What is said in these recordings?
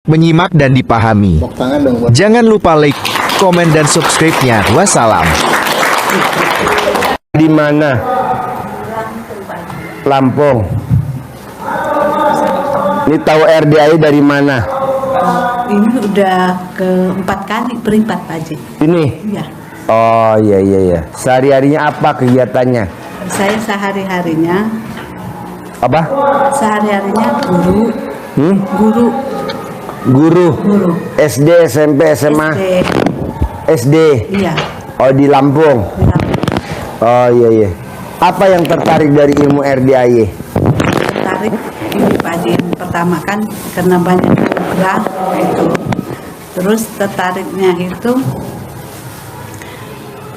menyimak dan dipahami. Jangan lupa like, komen, dan subscribe-nya. Wassalam. Di mana? Lampung. Ini tahu RDI dari mana? Ini udah keempat kali berempat Pak Haji. Ini? Iya. Oh iya. Sehari-harinya apa kegiatannya? Saya sehari-harinya Apa? guru. Guru. Guru. SD, SMP, SMA. SD. Iya. Oh di Lampung. Iya. Oh iya. Apa yang tertarik dari ilmu RDI? Tertarik ini Pak Haji. Pertama kan karena banyak anugerah gitu. Terus tertariknya itu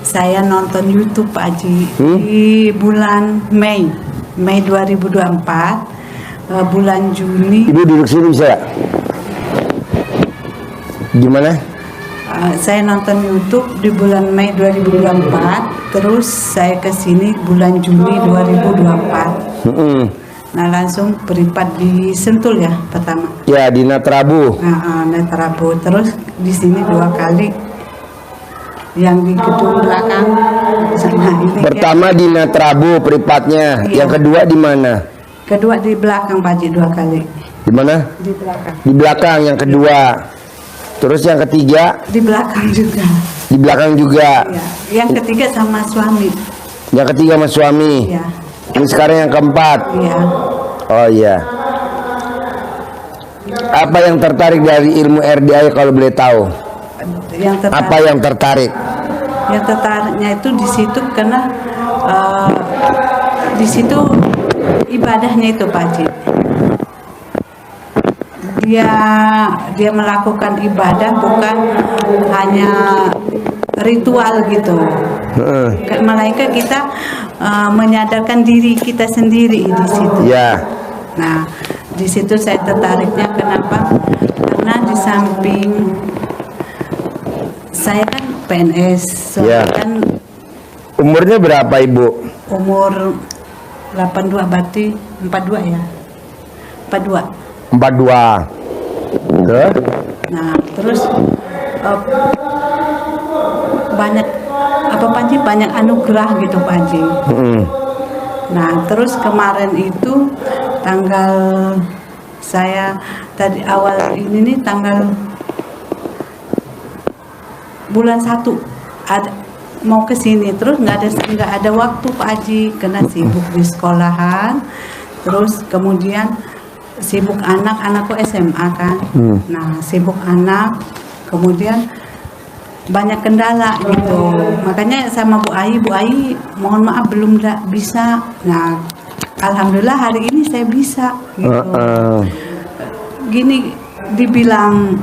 saya nonton YouTube Pak Haji di bulan Mei 2024, bulan Juni. Ibu duduk sini bisa gak? Gimana? Saya nonton YouTube di bulan Mei 2024, terus saya ke sini bulan Juni 2024. Nah langsung berempat di Sentul ya pertama. Ya di Natrabu. Netrabu. Terus di sini 2 kali. Yang di gedung belakang. Nah, ini Pertama di Natrabu peripatnya. Iya. Yang kedua di mana? kedua di belakang Pak Haji 2 kali. Di mana? Di belakang. Di belakang yang kedua. Terus yang ketiga Di belakang juga. di belakang juga. Ya. Yang ketiga sama suami. Yang ketiga sama suami. Ya. Ini sekarang yang keempat. Iya. Oh iya. Apa yang tertarik dari ilmu RDI kalau boleh tahu? Yang tertarik. Apa yang tertarik? Yang tertariknya itu di situ karena di situ ibadahnya itu Pak Haji. Dia melakukan ibadah bukan hanya ritual gitu. Melainkan kita menyadarkan diri kita sendiri di situ. Ya. Nah, di situ saya tertariknya kenapa? Karena di samping saya kan PNS, Ya. kan Umurnya berapa Ibu? umur 82 berarti 42 ya. 42. 42. Ke? Nah, terus banyak apa Pak Haji, banyak anugerah gitu Pak Haji. Nah, terus kemarin itu tanggal saya tadi awal ini nih tanggal bulan 1 ada mau ke sini terus nggak ada waktu Pak Haji karena sibuk di sekolahan, terus kemudian sibuk anakku SMA kan. Nah, sibuk anak, kemudian banyak kendala gitu. Makanya sama Bu Ai, mohon maaf belum bisa. Nah, alhamdulillah hari ini saya bisa gitu. Gini dibilang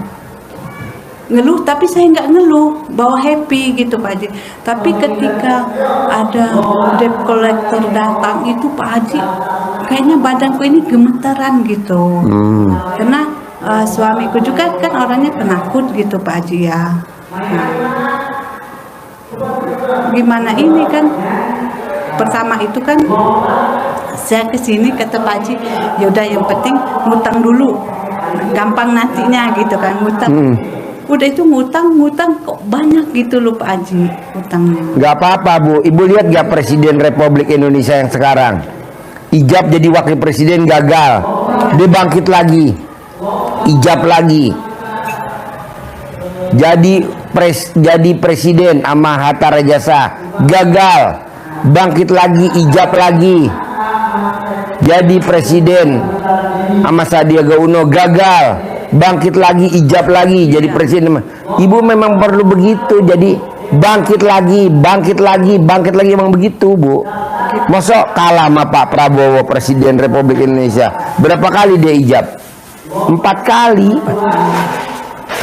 ngeluh, tapi saya nggak ngeluh, bawa happy gitu Pak Haji. Tapi ketika ada debt collector datang itu Pak Haji, kayaknya badanku ini gemetaran gitu. Karena suamiku juga kan orangnya penakut gitu Pak Haji ya. Nah, gimana ini kan pertama itu kan saya kesini kata Pak Haji, yaudah yang penting ngutang dulu, gampang nantinya gitu kan ngutang. Udah itu ngutang kok banyak gitu loh Pak Haji utangnya. Gak apa-apa Bu. Ibu lihat gak Presiden Republik Indonesia yang sekarang? Ijab jadi wakil presiden gagal. Dia bangkit lagi. Ijab lagi. Jadi presiden sama Hatta Rajasa gagal. Bangkit lagi, ijab lagi. Jadi presiden sama Sandiaga Uno gagal. Bangkit lagi, ijab lagi, jadi presiden. Ibu memang perlu begitu, jadi bangkit lagi emang begitu Bu. Masa kalah sama Pak Prabowo Presiden Republik Indonesia? Berapa kali dia ijab? 4 kali.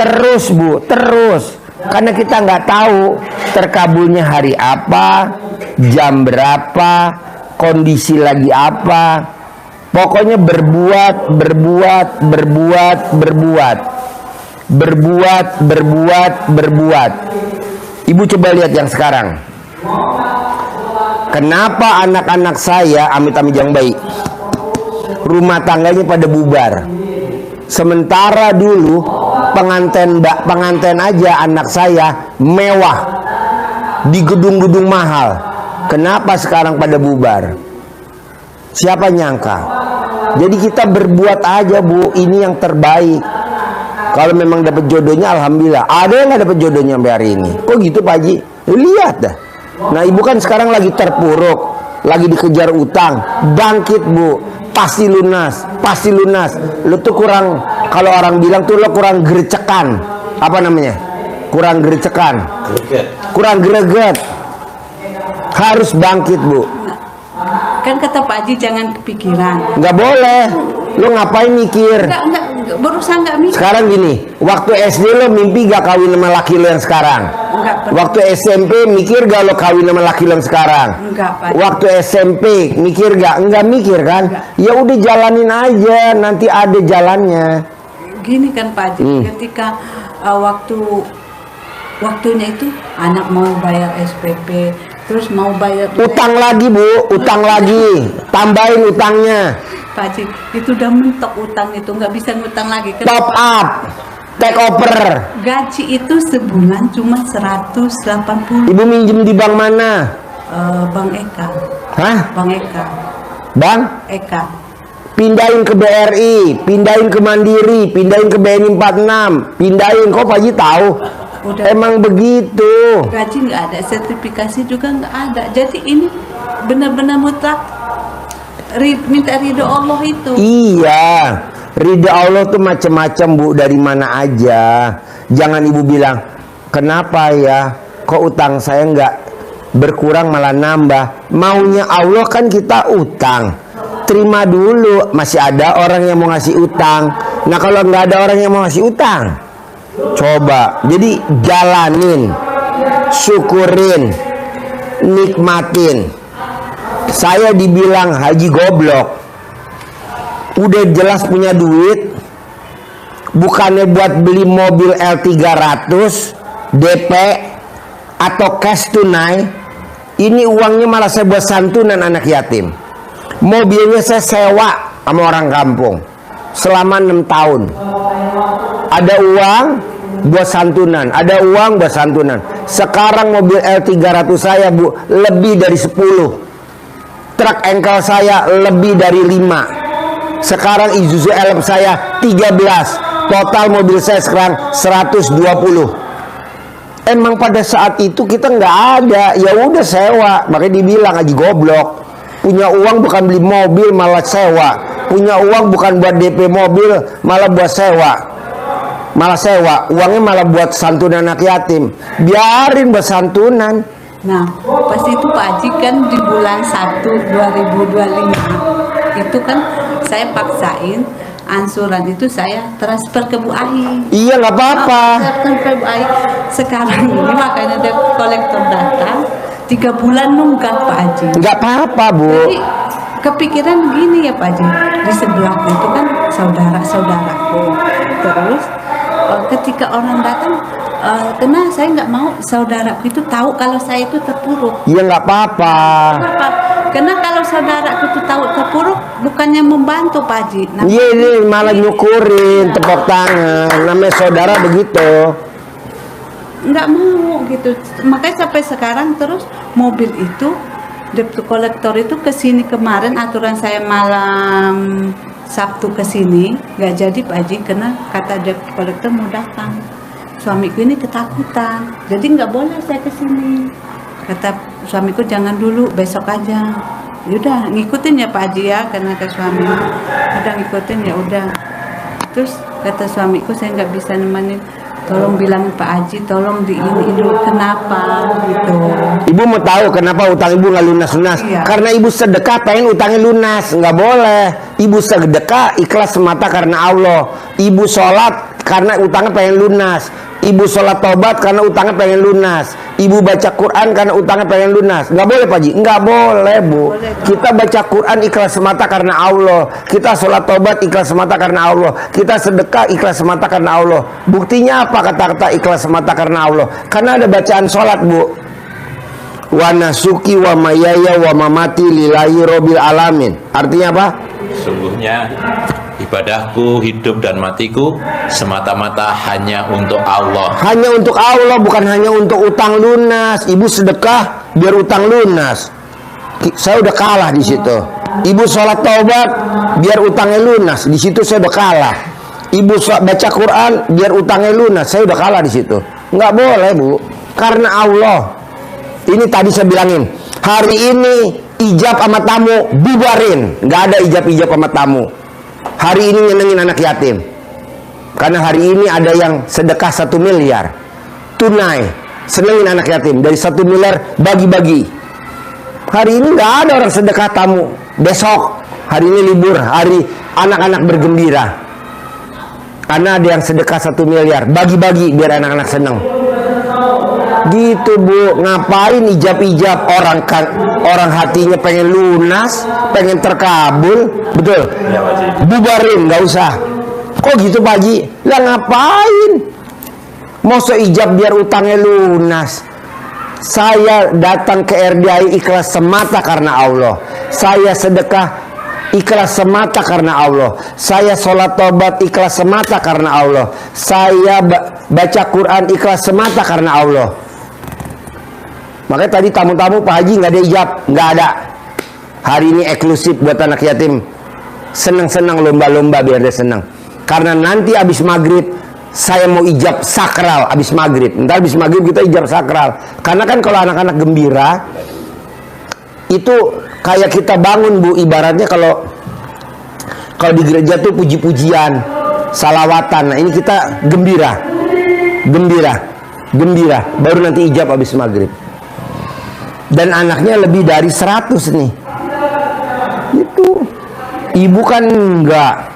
Terus Bu, terus. Karena kita nggak tahu terkabulnya hari apa, jam berapa, kondisi lagi apa. Pokoknya berbuat. Ibu coba lihat yang sekarang. Kenapa anak-anak saya amit-amit yang baik, rumah tangganya pada bubar? Sementara dulu pengantin aja anak saya mewah di gedung-gedung mahal. Kenapa sekarang pada bubar? Siapa nyangka? Jadi kita berbuat aja, Bu, ini yang terbaik. Kalau memang dapat jodohnya, alhamdulillah. Ada yang nggak dapat jodohnya sampai hari ini. Kok gitu, Pak Haji? Lihat dah. Nah, ibu kan sekarang lagi terpuruk, lagi dikejar utang. Bangkit, Bu. Pasti lunas, pasti lunas. Lu tuh kurang, kalau orang bilang tuh lo kurang gerecekan. Apa namanya? Kurang gerecekan. Kurang greget. Harus bangkit, Bu. Kan kata Pak Haji jangan kepikiran. Nggak boleh. Lo ngapain mikir? Enggak, berusaha enggak mikir. Sekarang gini, waktu SD lo mimpi gak kawin sama laki lo yang sekarang? Enggak pernah. Waktu SMP mikir gak lo kawin sama laki lo yang sekarang? Enggak, Pak. Waktu SMP mikir gak? Enggak mikir kan? Ya udah jalanin aja, nanti ada jalannya. Gini kan Pak Haji, ketika waktunya itu anak mau bayar SPP, terus mau bayar Utang lagi, Bu, utang lagi. Tambahin utangnya. Pak Haji, itu udah mentok utang itu, nggak bisa ngutang lagi. Top up, take over. Gaji itu sebulan cuma 180. Ibu minjem di bank mana? Bang Eka. Hah? Bang Eka. Bang? Eka. Pindahin ke BRI, pindahin ke Mandiri, pindahin ke BNI 46, pindahin. Kok Pak Haji tahu? Udah. Emang begitu. Gaji nggak ada, sertifikasi juga nggak ada. Jadi ini benar-benar mutlak minta ridho Allah itu. Iya, ridho Allah tuh macam-macam, Bu, dari mana aja. Jangan ibu bilang, kenapa ya, kok utang saya nggak berkurang malah nambah. Maunya Allah kan kita utang, terima dulu. Masih ada orang yang mau ngasih utang. Nah kalau nggak ada orang yang mau ngasih utang, coba. Jadi jalanin, syukurin, nikmatin. Saya dibilang haji goblok, udah jelas punya duit, bukannya buat beli mobil L300 DP atau cash tunai, ini uangnya malah saya buat santunan anak yatim. Mobilnya saya sewa sama orang kampung selama 6 tahun. Ada uang buat santunan, ada uang buat santunan. Sekarang mobil L300 saya, Bu, lebih dari 10. Truk engkel saya lebih dari 5. Sekarang Isuzu Elf saya 13. Total mobil saya sekarang 120. Emang pada saat itu kita nggak ada, ya udah sewa. Makanya dibilang haji goblok. Punya uang bukan beli mobil malah sewa. Punya uang bukan buat DP mobil malah buat sewa. Malah sewa, uangnya malah buat santunan anak yatim. Biarin buat santunan. Nah, pas itu Pak Haji kan di bulan 1 2025 itu kan saya paksain ansuran itu saya transfer ke Bu Ai. Iya, nggak apa-apa. Transfer ke Bu Ai. Sekarang ini makanya ada kolektor datang 3 bulan nunggak Pak Haji. Nggak apa-apa, Bu. Jadi kepikiran gini ya Pak Haji, di sebelah itu kan saudara-saudaraku. Terus ketika orang datang, karena saya nggak mau saudaraku itu tahu kalau saya itu terpuruk. Iya, nggak apa-apa. Kenapa? Karena kalau saudaraku itu tahu terpuruk, bukannya membantu Pak Haji. Iya, ini malah nyukurin, tepuk tangan. Namanya saudara begitu. Nggak mau gitu. Makanya sampai sekarang terus mobil itu debt kolektor itu kesini kemarin, aturan saya malam Sabtu kesini nggak jadi Pak Haji karena kata debt kolektor mau datang. Suamiku ini ketakutan, jadi nggak boleh saya kesini. Kata suamiku jangan dulu, besok aja. Yaudah ngikutin ya Pak Haji ya, karena ke suami udah ngikutin ya udah. Terus kata suamiku saya nggak bisa nemenin. Tolong bilang Pak Haji, tolong di ini dulu kenapa gitu. Ibu mau tahu kenapa utang ibu nggak lunas-lunas? Iya. Karena ibu sedekah pengen utangnya lunas, nggak boleh. Ibu sedekah ikhlas semata karena Allah. Ibu sholat karena utangnya pengen lunas. Ibu sholat tobat karena utangnya pengen lunas. Ibu baca Quran karena utangnya pengen lunas. Nggak boleh Pak Haji? Nggak boleh, Bu. Kita baca Quran ikhlas semata karena Allah. Kita sholat tobat ikhlas semata karena Allah. Kita sedekah ikhlas semata karena Allah. Buktinya apa kata-kata ikhlas semata karena Allah? Karena ada bacaan sholat, Bu. Wa nasuki wa mayaya wa mamati lillahi robbil alamin. Artinya apa? Sungguhnya ibadahku, hidup dan matiku semata-mata hanya untuk Allah. Hanya untuk Allah, bukan hanya untuk utang lunas. Ibu sedekah biar utang lunas. Saya udah kalah di situ. Ibu sholat taubat biar utangnya lunas. Di situ saya udah kalah. Ibu baca Quran biar utangnya lunas. Saya udah kalah di situ. Nggak boleh, Bu. Karena Allah. Ini tadi saya bilangin. Hari ini ijab sama tamu bubarin. Nggak ada ijab-ijab sama tamu. Hari ini nyenengin anak yatim. Karena hari ini ada yang sedekah 1 miliar. Tunai. Senengin anak yatim. Dari 1 miliar bagi-bagi. Hari ini nggak ada orang sedekah tamu. Besok. Hari ini libur. Hari anak-anak bergembira. Karena ada yang sedekah 1 miliar. Bagi-bagi biar anak-anak seneng. Gitu, Bu. Ngapain ijab-ijab orang hatinya pengen lunas, pengen terkabul, betul? Ya, Pak Haji. Bubarin, nggak usah. Kok gitu, Pak Haji? Lah ngapain? Mau ijab biar utangnya lunas. Saya datang ke RDI ikhlas semata karena Allah. Saya sedekah ikhlas semata karena Allah. Saya sholat tobat ikhlas semata karena Allah. Saya baca Quran ikhlas semata karena Allah. Makanya tadi tamu-tamu Pak Haji nggak ada ijab, nggak ada. Hari ini eksklusif buat anak yatim. Senang-senang lomba-lomba biar dia senang. Karena nanti abis maghrib saya mau ijab sakral abis maghrib. Ntar abis maghrib kita ijab sakral. Karena kan kalau anak-anak gembira itu kayak kita bangun, Bu. Ibaratnya kalau di gereja tuh puji-pujian, salawatan. Nah ini kita gembira, baru nanti ijab abis maghrib. Dan anaknya lebih dari 100 nih. Itu ibu kan enggak.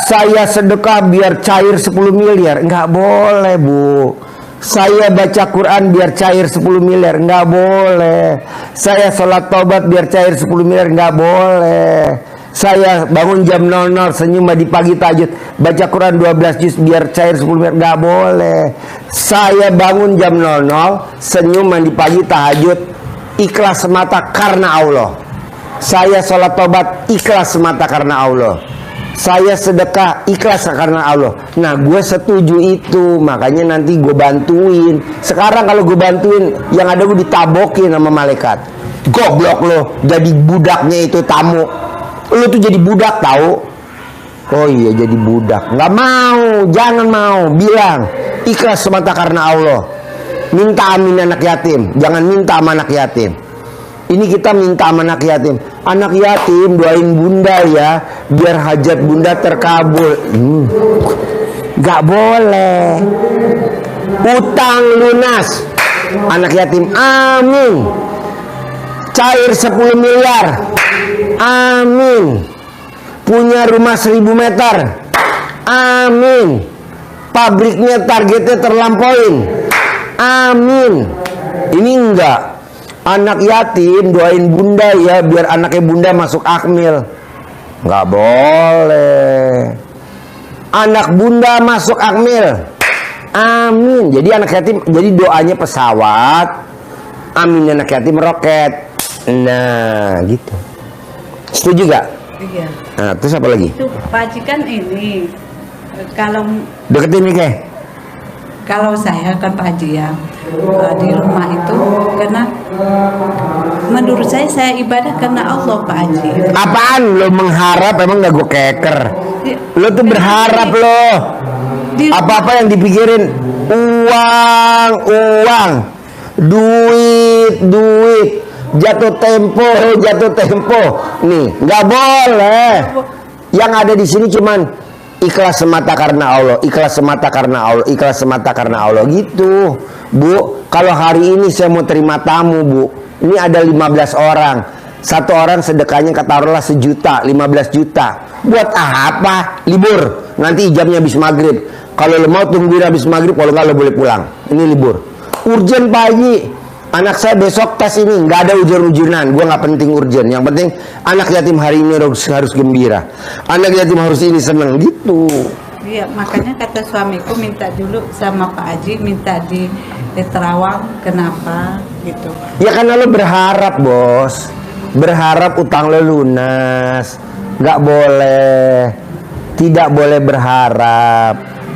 Saya sedekah biar cair 10 miliar. Enggak boleh, Bu. Saya baca Quran biar cair 10 miliar. Enggak boleh. Saya sholat taubat biar cair 10 miliar. Enggak boleh. Saya bangun jam 00 senyum di pagi tahajud baca Quran 12 juz biar cair 10 miliar. Enggak boleh. Saya bangun jam 00 senyum di pagi tahajud ikhlas semata karena Allah. Saya sholat tobat ikhlas semata karena Allah. Saya sedekah ikhlas karena Allah. Nah, gue setuju itu. Makanya nanti gue bantuin. Sekarang kalau gue bantuin, yang ada gue ditabokin sama malaikat. Goblok lo, jadi budaknya itu tamu. Lo tuh jadi budak tahu? Oh iya, jadi budak. Nggak mau, jangan mau. Bilang ikhlas semata karena Allah. Minta amin anak yatim, jangan minta sama anak yatim. Ini kita minta sama anak yatim. Anak yatim doain bunda ya, biar hajat bunda terkabul. Gak boleh. Utang lunas anak yatim, amin. Cair 10 miliar, amin. Punya rumah 1000 meter, amin. Pabriknya targetnya terlampauin, amin. Ini enggak. Anak yatim doain bunda ya biar anaknya bunda masuk akmil. Enggak boleh. Anak bunda masuk akmil, amin. Jadi anak yatim, jadi doanya pesawat, amin anak yatim roket. Nah gitu. Setuju gak? Iya. Nah terus apa lagi? Itu Pak Haji kan ini kalau Deketin nih Keh. kalau saya kan Pak Haji ya di rumah itu karena menurut saya ibadah karena Allah Pak Haji. Apaan lo mengharap? Emang gak gue keker? Lo tuh berharap lo. Apa-apa yang dipikirin uang, duit, jatuh tempo. Nih, nggak boleh. Yang ada di sini cuman ikhlas semata karena Allah, ikhlas semata karena Allah, ikhlas semata karena Allah gitu, Bu. Kalau hari ini saya mau terima tamu, Bu. Ini ada 15 orang. Satu orang sedekahnya kataruhlah 1 juta, 15 juta. Buat apa? Libur. Nanti ijabnya habis maghrib. Kalau lo mau tungguin habis maghrib, kalau nggak lo boleh pulang. Ini libur. Urgen Pak Haji. Anak saya besok tes ini, nggak ada ujian-ujianan. Gue nggak penting urgen. Yang penting anak yatim hari ini harus gembira. Anak yatim harus ini seneng gitu. Iya, makanya kata suamiku minta dulu sama Pak Haji, minta di Terawang. Kenapa gitu? Ya karena lo berharap, Bos. Berharap utang lo lunas. Nggak boleh. Tidak boleh berharap.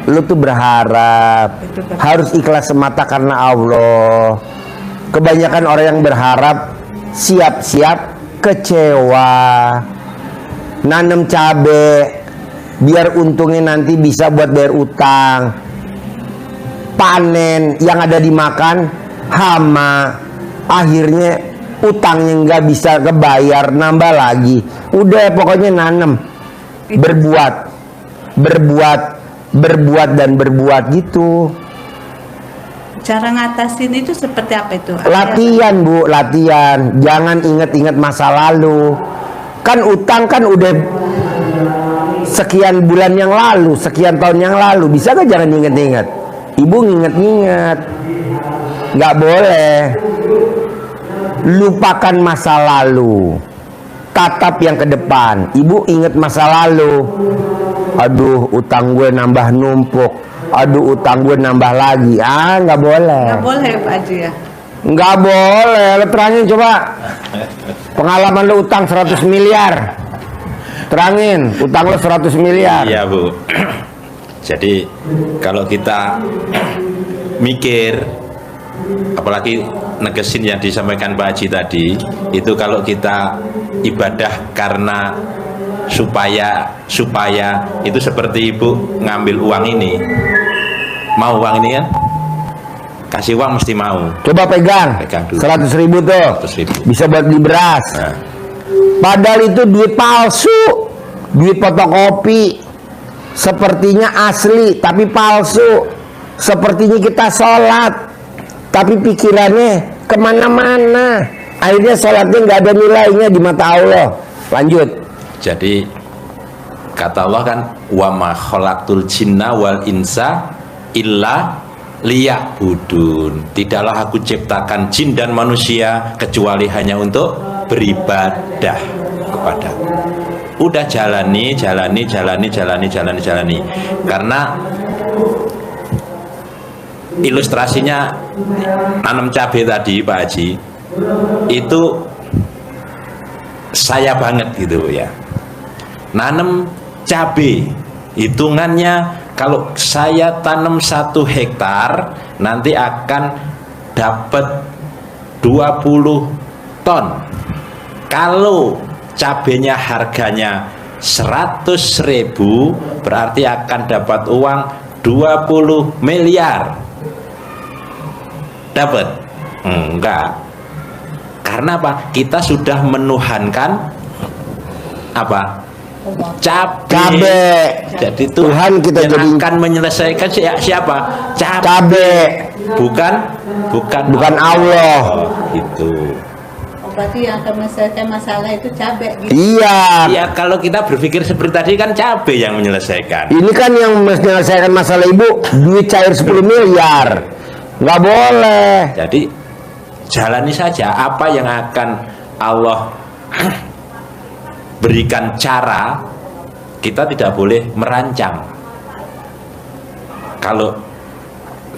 Lu tuh berharap harus ikhlas semata karena Allah. Kebanyakan orang yang berharap siap-siap kecewa. Nanam cabe biar untungnya nanti bisa buat bayar utang. Panen yang ada dimakan hama, akhirnya utangnya nggak bisa kebayar, nambah lagi. Udah pokoknya nanam, berbuat dan berbuat gitu. Cara ngatasin itu seperti apa itu? Latihan Bu, latihan. Jangan inget-inget masa lalu. Kan utang kan udah sekian bulan yang lalu, sekian tahun yang lalu. Bisa gak jangan inget-inget? Ibu nginget-nginget. Gak boleh. Lupakan masa lalu. Tatap yang ke depan. Ibu inget masa lalu. Aduh, utang gue nambah numpuk. Aduh, utang gue nambah lagi. Nggak boleh. Nggak boleh Pak Haji ya? Nggak boleh. Lo terangin coba. Pengalaman lo utang 100 miliar. Terangin, utang lo 100 miliar. Iya Bu. Jadi kalau kita mikir, apalagi negesin yang disampaikan Pak Haji tadi, itu kalau kita ibadah karena supaya itu seperti ibu ngambil uang ini, mau uang ini kan, kasih uang mesti mau. Coba pegang dulu. 100.000 tuh 100.000. bisa buat beli beras. Nah. Padahal itu duit palsu, duit fotokopi. Sepertinya asli tapi palsu. Sepertinya kita sholat tapi pikirannya kemana-mana. Akhirnya sholatnya nggak ada nilainya di mata Allah. Lanjut. Jadi kata Allah kan, wa ma khalaqtul jinna wal insa illa liya'budun. Tidaklah aku ciptakan jin dan manusia kecuali hanya untuk beribadah kepada. Udah jalani. Karena ilustrasinya nanam cabai tadi Pak Haji, itu saya banget gitu ya. Nanam cabai, hitungannya kalau saya tanam 1 hektar nanti akan dapat 20 ton. Kalau cabenya harganya 100.000 berarti akan dapat uang 20 miliar. Dapat? Enggak. Karena apa? Kita sudah menuhankan apa? Cabe. Jadi Tuhan kita yang jadi akan menyelesaikan siapa? Cabe. Bukan Allah. Itu. Berarti yang akan menyelesaikan masalah itu cabai gitu. Iya, kalau kita berpikir seperti tadi kan cabai yang menyelesaikan. Ini kan yang menyelesaikan masalah ibu, duit cair 10 miliar. Nggak boleh. Jadi jalani saja apa yang akan Allah berikan cara. Kita tidak boleh merancang. Kalau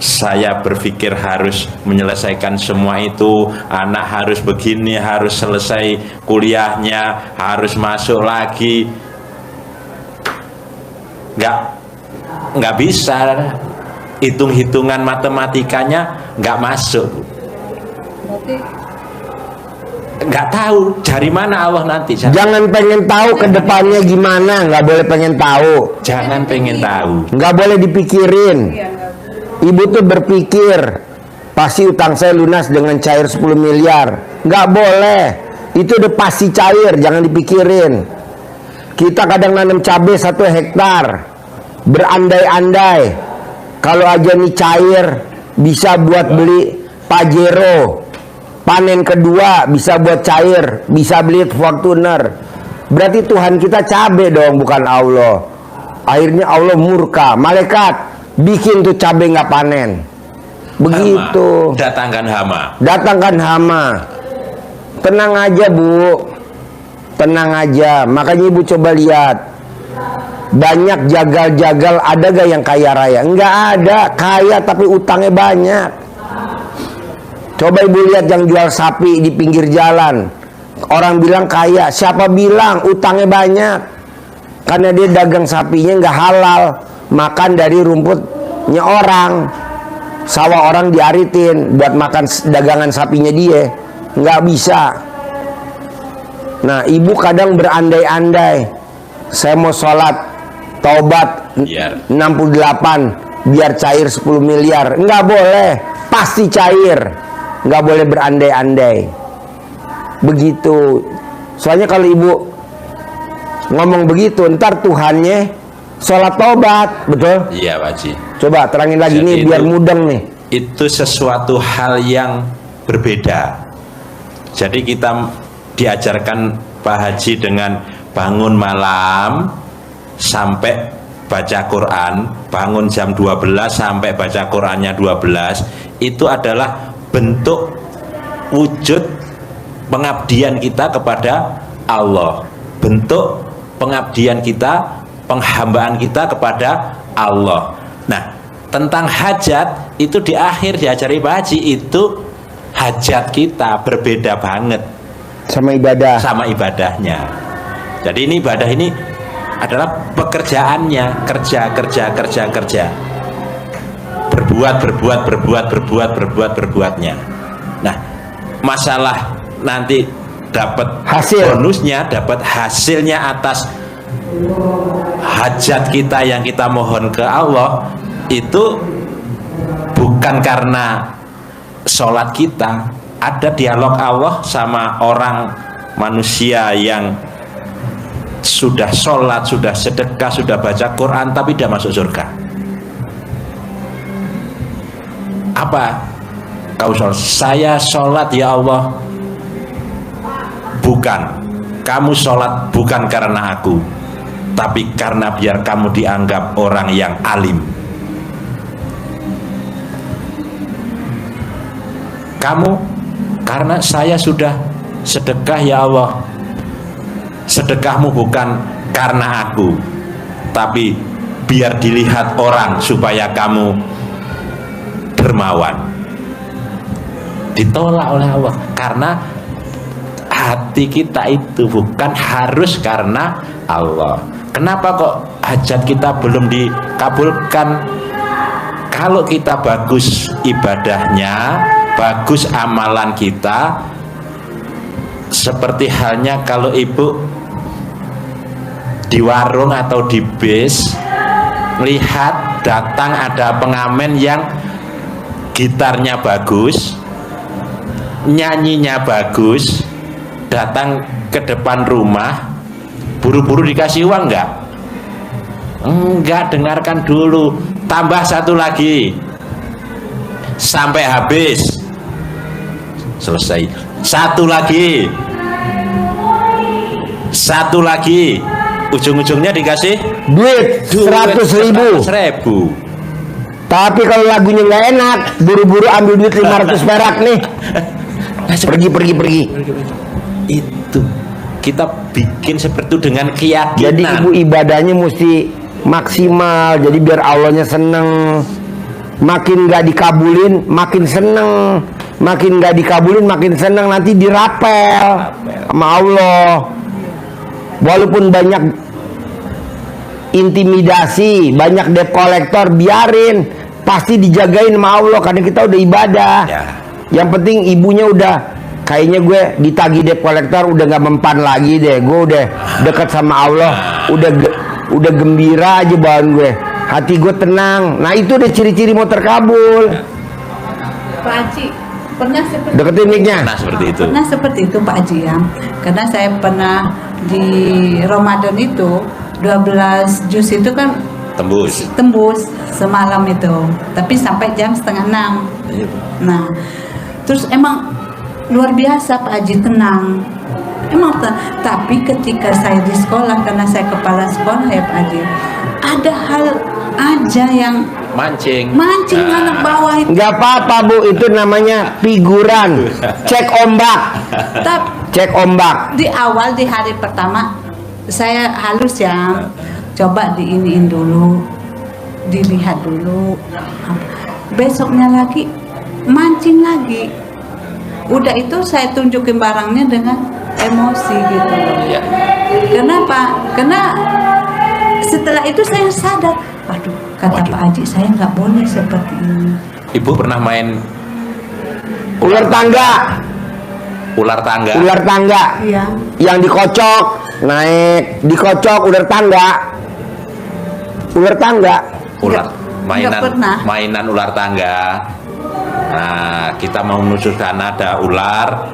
saya berpikir harus menyelesaikan semua itu, anak harus begini, harus selesai kuliahnya, harus masuk lagi, nggak bisa. Hitung-hitungan matematikanya nggak masuk. Nggak tahu dari mana Allah nanti. Jangan pengen tahu ke depannya gimana, nggak boleh pengen tahu. Jangan pengen tahu. Nggak boleh dipikirin. Ibu tuh berpikir pasti utang saya lunas dengan cair 10 miliar. Nggak boleh. Itu udah pasti cair, jangan dipikirin. Kita kadang nanam cabai 1 hektar, berandai-andai. Kalau aja nih cair bisa buat beli Pajero. Panen kedua bisa buat cair, bisa beli Fortuner. Berarti Tuhan kita cabai dong, bukan Allah. Akhirnya Allah murka. Malaikat bikin tuh cabai nggak panen. Begitu. Datangkan hama. Tenang aja Bu. Tenang aja. Makanya Ibu coba lihat. Banyak jagal-jagal, ada gak yang kaya raya? Enggak ada. Kaya tapi utangnya banyak. Coba Ibu lihat yang jual sapi di pinggir jalan. Orang bilang kaya. Siapa bilang? Utangnya banyak. karena dia dagang sapinya nggak halal, makan dari rumputnya orang, sawah orang diaritin buat makan dagangan sapinya dia, nggak bisa. Nah, ibu kadang berandai-andai, saya mau sholat taubat 68 biar cair 10 miliar, nggak boleh, pasti cair, nggak boleh berandai-andai begitu. Soalnya kalau ibu ngomong begitu, ntar Tuhannya sholat taubat, betul? Iya Pak Haji. Coba terangin lagi. Jadi nih biar mudeng nih. Itu sesuatu hal yang berbeda. Jadi kita diajarkan Pak Haji dengan bangun malam sampai baca Quran, bangun jam 12 sampai baca Qurannya 12, itu adalah bentuk wujud pengabdian kita kepada Allah, bentuk pengabdian kita, penghambaan kita kepada Allah. Nah, tentang hajat itu di akhir diajari Pak Haji, itu hajat kita berbeda banget Sama ibadah. sama ibadahnya. Jadi ini ibadah ini adalah pekerjaannya, kerja. Berbuatnya. Nah, masalah nanti dapat Hasil. bonusnya, dapat hasilnya atas hajat kita yang kita mohon ke Allah, itu bukan karena sholat kita. Ada dialog Allah sama orang manusia yang sudah sholat, sudah sedekah, sudah baca Quran, tapi tidak masuk surga. Apa? Kau sholat, saya sholat ya Allah. Bukan, kamu sholat bukan karena aku, tapi karena biar kamu dianggap orang yang alim. Kamu, karena saya sudah sedekah ya Allah. Sedekahmu bukan karena aku, tapi biar dilihat orang supaya kamu dermawan. Ditolak oleh Allah karena hati kita itu bukan harus karena Allah. Kenapa kok hajat kita belum dikabulkan? Kalau kita bagus ibadahnya, bagus amalan kita, seperti halnya kalau ibu di warung atau di bis lihat datang ada pengamen yang gitarnya bagus, nyanyinya bagus, datang ke depan rumah, buru-buru dikasih uang enggak? Enggak, dengarkan dulu, tambah satu lagi sampai habis, selesai. Satu lagi, ujung-ujungnya dikasih duit 100.000. Tapi kalau lagunya nggak enak, buru-buru ambil duit 500 perak nih. Pergi. Itu kita bikin seperti itu dengan keyakinan. Jadi ibu ibadahnya mesti maksimal. Jadi biar Allahnya seneng. Makin nggak dikabulin, makin seneng. Makin nggak dikabulin, makin seneng. Nanti dirapel sama Allah. Walaupun banyak intimidasi, banyak debt collector, biarin, pasti dijagain sama Allah karena kita udah ibadah. Ya. Yang penting ibunya udah, kayaknya gue ditagih debt collector udah nggak mempan lagi deh, gue udah dekat sama Allah, udah gembira aja bawaan gue, hati gue tenang. Nah itu udah ciri-ciri mau terkabul. Pak Haji, pernah seperti Deketin mic-nya. Nah seperti itu. Pernah seperti itu Pak Haji ya. Karena saya pernah di Ramadan itu 12 juz itu kan tembus semalam itu, tapi sampai jam 5:30. Nah, terus emang luar biasa Pak Haji, tenang. Emang tapi ketika saya di sekolah, karena saya kepala sekolah ya Pak Haji, ada hal aja yang mancing anak bawah itu. Nggak apa-apa Bu, itu namanya figuran. Cek ombak. Cek ombak. Di awal, di hari pertama saya halus ya, coba diiniin dulu, dilihat dulu. Besoknya lagi mancing lagi. Udah itu saya tunjukin barangnya dengan emosi gitu. Ya. Kenapa? Karena setelah itu saya sadar, waduh, kata Pak Haji saya nggak boleh seperti ini. Ibu pernah main Ular tangga. ular tangga? Ular tangga. Iya. Yang dikocok, naik, dikocok ular tangga. Ular tangga. Ular Nggak pernah. mainan ular tangga. Nah, kita mau menunjukkan ada ular,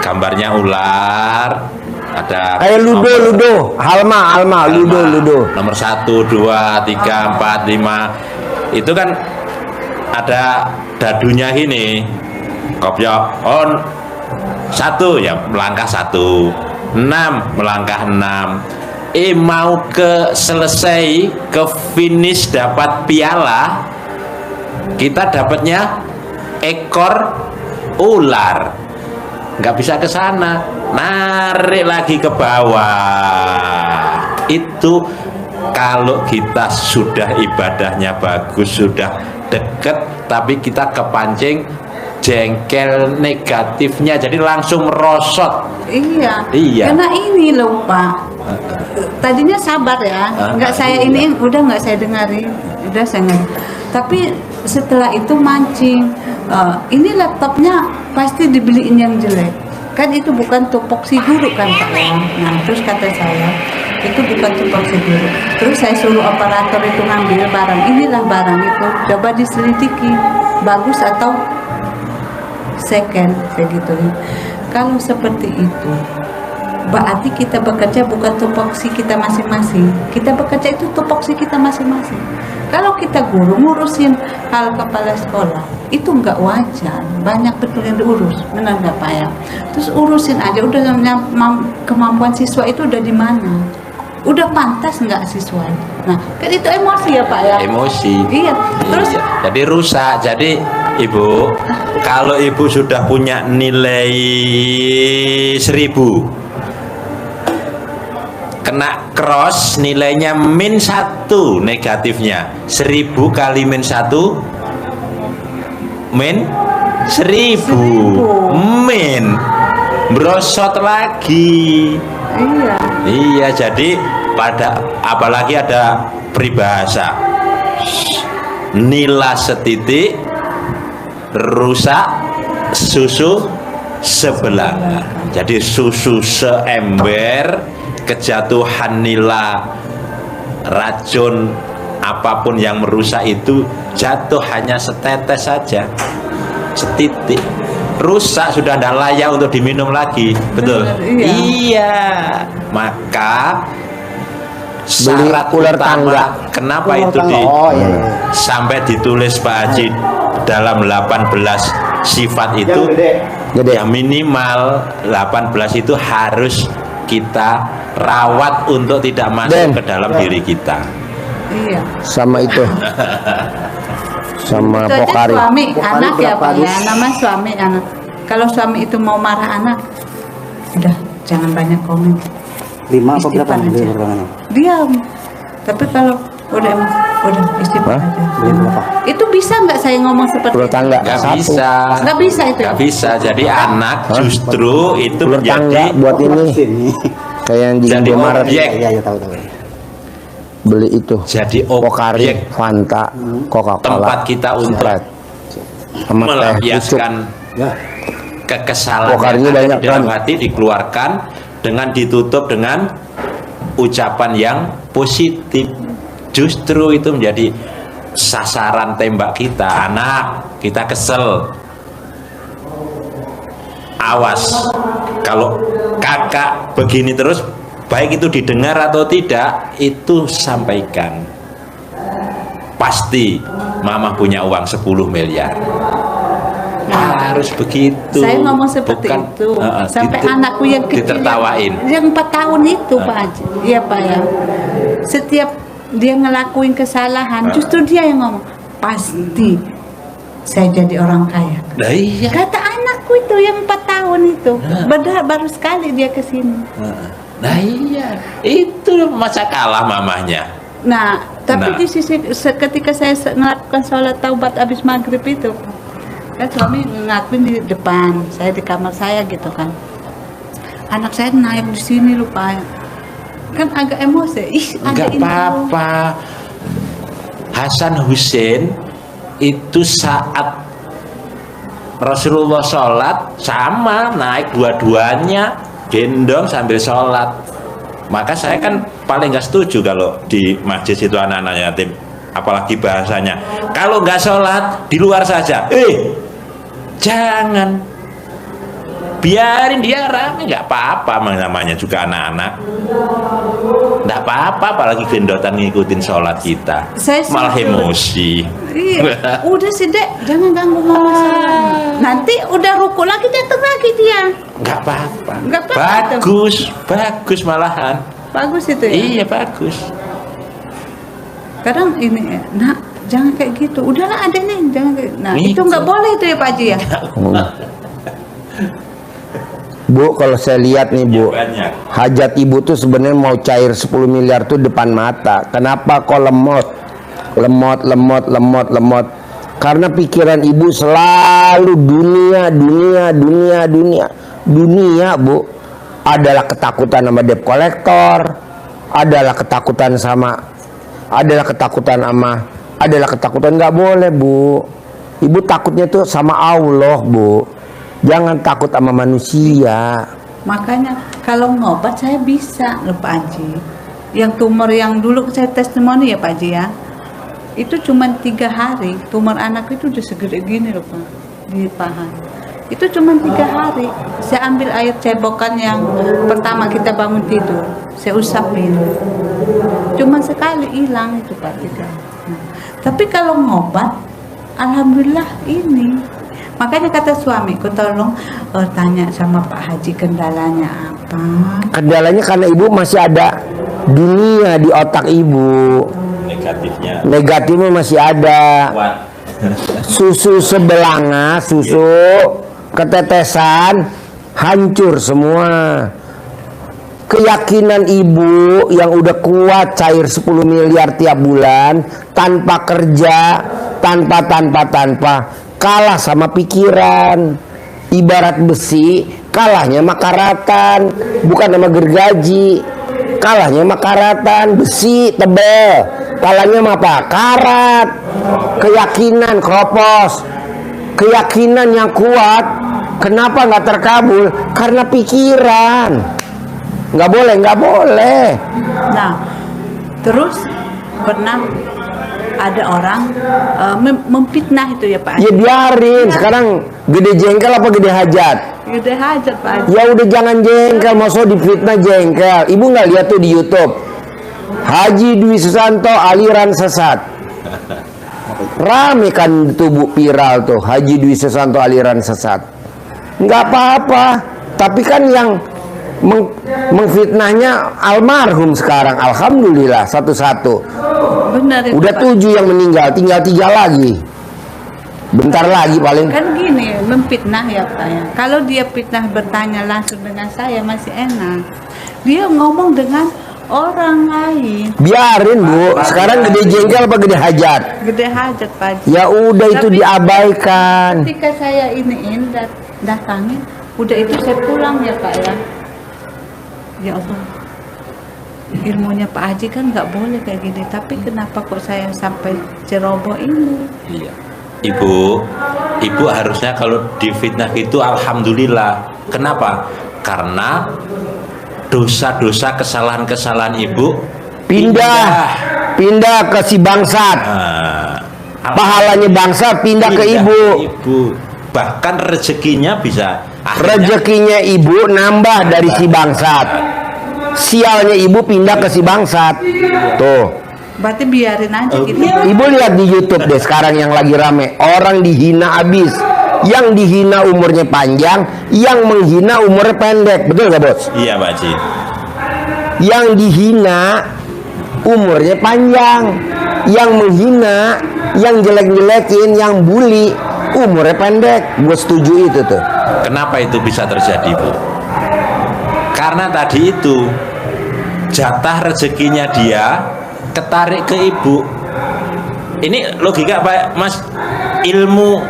gambarnya ular, ada Kayak ludo, halma, ludo. Nomor 1, 2, 3, 4, 5. Itu kan ada dadunya gini. Kopyo on 1 ya melangkah 1, 6 melangkah 6. Mau ke selesai ke finish dapat piala, kita dapatnya ekor ular, nggak bisa ke sana, narik lagi ke bawah. Itu kalau kita sudah ibadahnya bagus, sudah deket, tapi kita kepancing jengkel negatifnya, jadi langsung merosot. Iya. Iya. Karena ini loh Pak. Tadinya sabar ya, nggak saya ini udah nggak saya dengarin, udah saya nggak. Tapi setelah itu mancing, ini laptopnya pasti dibeliin yang jelek. Kan itu bukan tupoksi guru kan Pak ya. Nah terus kata saya, itu bukan tupoksi guru. Terus saya suruh operator itu ngambil barang, inilah barang itu, coba diselidiki bagus atau second, kayak gitu. Kalau seperti itu, berarti kita bekerja bukan tupoksi kita masing-masing. Kita bekerja itu tupoksi kita masing-masing. Kalau kita guru ngurusin hal kepala sekolah, itu nggak wajar. Banyak betul yang diurus, benar nggak Pak ya? Terus urusin aja, udah kemampuan siswa itu udah di mana? Udah pantas nggak siswa? Nah, kan itu emosi ya Pak ya? Emosi. Iya. Terus Iya. Jadi rusak. Jadi Ibu, kalau Ibu sudah punya nilai 1000, kena cross nilainya -1 negatifnya, 1000 kali -1 -1000 berosot lagi. iya. Iya, jadi pada apalagi ada peribahasa nila setitik rusak susu sebelah. Jadi susu seember, kejatuhan nila racun apapun yang merusak itu jatuh hanya setetes saja, setitik, rusak, sudah tidak layak untuk diminum lagi. Betul? Benar, iya. Iya. Maka syarat ular utama tangga. kenapa Ular itu tangga. Oh, iya, iya. sampai ditulis Pak Haji dalam 18 sifat itu, Gede. ya minimal 18 itu harus kita rawat untuk tidak masuk Den. ke dalam diri kita. Iya. Sama itu. Sama Itu aja Pokari. suami Pokari anak ya berapa Pak ya, dus? nama suami anak. Kalau suami itu mau marah anak, udah jangan banyak komen. 5 apa berapa Istighfar nih aja. pertanyaannya? Diam. Tapi kalau udah istighfar Hah? aja. Berapa? Itu bisa nggak saya ngomong seperti Ular tangga. Nggak Satu. bisa. Nggak bisa itu. Nggak bisa. Jadi anak Hah? justru itu Ular tangga menjadi buat ini. Sini. Kayak yang di jadi Indomaret. objek. Iya, iya tahu tahu. Beli itu. Jadi Pokari, objek Fanta, Coca-Cola. tempat kita untuk Sprite. Sama teh pucuk. Ya. melampiaskan kekesalan Pokarinya yang ada banyak di dalam kan? hati, dikeluarkan dengan ditutup dengan ucapan yang positif. Justru itu menjadi sasaran tembak kita. Anak, kita kesel, awas, kalau kakak begini terus, baik itu didengar atau tidak, itu sampaikan. Pasti mama punya uang 10 miliar. Harus begitu. Saya ngomong seperti Bukan, itu. Sampai anakku yang kecil ditertawain. yang 4 tahun itu Pak Haji. Iya Pak ya. Setiap dia ngelakuin kesalahan, justru dia yang ngomong, pasti saya jadi orang kaya. Nah, iya. Kata anakku itu yang 4 tahun itu. Baru sekali dia ke sini. Nah iya, itu masa kalah mamahnya. Nah, tapi Nah. di sisi ketika saya melakukan sholat taubat habis maghrib itu, kan suami ngelakuin di depan, saya di kamar saya gitu kan. Anak saya naik di sini lupa. kan agak emosi. Ih, ada Enggak ini. apa-apa. Hasan Hussein itu saat Rasulullah sholat sama naik dua-duanya gendong sambil sholat. Maka saya kan paling nggak setuju kalau di masjid itu anak-anak yatim, apalagi bahasanya kalau nggak sholat di luar saja. Jangan, biarin dia rame, nggak apa-apa, namanya juga anak-anak, nggak apa-apa, apalagi gendotan ngikutin sholat kita, Saya malah setuju. emosi. Iya, udah sih Dek, jangan ganggu mama sholat. Nanti udah ruku lagi datang lagi dia. Nggak apa-apa, Nggak apa-apa. bagus malahan. Bagus itu ya. Iya bagus. Kadang ini, nak jangan kayak gitu. Udahlah ada nih, jangan kayak. Nah Gitu. itu nggak boleh itu ya Pak Haji ya. Bu, kalau saya lihat nih Bu, Banyak. hajat ibu tuh sebenarnya mau cair 10 miliar tuh depan mata. Kenapa kok lemot? Lemot. Karena pikiran ibu selalu dunia, Bu. Adalah ketakutan sama debt collector, adalah ketakutan nggak boleh, Bu. Ibu takutnya tuh sama Allah, Bu. Jangan takut sama manusia. Makanya kalau ngobat saya bisa loh Pak Haji. Yang tumor yang dulu saya testimoni ya Pak Haji ya, itu cuma 3 hari tumor anak itu udah segede gini loh Pak, di paha. Itu cuma 3 hari. Saya ambil air cebokan yang pertama kita bangun tidur, saya usapin. Cuma sekali hilang itu Pak Haji. Nah, tapi kalau ngobat, alhamdulillah ini. Makanya kata suamiku, tolong tanya sama Pak Haji kendalanya apa. Kendalanya karena ibu masih ada dunia di otak ibu. Negatifnya masih ada. Susu sebelanga, susu ketetesan, hancur semua. Keyakinan ibu yang udah kuat cair 10 miliar tiap bulan tanpa kerja, tanpa kalah sama pikiran. Ibarat besi, kalahnya sama karatan, bukan sama gergaji. Kalahnya sama karatan, besi tebel, kalahnya sama apa? Karat. Keyakinan kropos, keyakinan yang kuat. Kenapa nggak terkabul? Karena pikiran. Nggak boleh. Nah, terus pernah ada orang memfitnah itu ya Pak Haji. Ya biarin. Sekarang gede jengkel apa gede hajat? Gede hajat Pak Haji. Ya udah jangan jengkel, masa difitnah jengkel. Ibu nggak lihat tuh di YouTube, Haji Dwi Susanto aliran sesat. Rame kan tuh Bu, viral tuh Haji Dwi Susanto aliran sesat. Nggak apa-apa, tapi kan yang mengfitnahnya almarhum sekarang, alhamdulillah satu-satu. Benar itu Udah Pak. 7 yang meninggal, tinggal 3 lagi. Bentar lagi paling. Kan gini, memfitnah ya Pak ya. Kalau dia fitnah bertanya langsung dengan saya masih enak. Dia ngomong dengan orang lain. Biarin Bu, sekarang gede jengkel apa gede hajat? Gede hajat Pak Haji. Ya udah itu Tapi diabaikan. ketika saya datangin, udah itu saya pulang ya Pak ya. Ya Allah, ilmunya Pak Haji kan nggak boleh kayak gini. Tapi kenapa kok saya sampai ceroboh ini? Iya. Ibu harusnya kalau difitnah itu alhamdulillah. Kenapa? Karena dosa-dosa kesalahan ibu Pindah ke si bangsat. Pahalanya bangsat pindah ke ibu. Bahkan rezekinya bisa Rezekinya ibu nambah dari si bangsat. Sialnya ibu pindah ke si bangsat. Tuh. Berarti biarin aja gitu. Ibu lihat di YouTube deh sekarang yang lagi rame. Orang dihina abis. Yang dihina umurnya panjang, yang menghina umurnya pendek. Betul gak Bos? Iya Pak Haji. Yang dihina umurnya panjang, yang menghina, yang jelek-jelekin, yang bully umurnya pendek. Gue setuju itu tuh. Kenapa itu bisa terjadi Bu? Karena tadi itu jatah rezekinya dia ketarik ke ibu. Ini logika Pak Mas, ilmu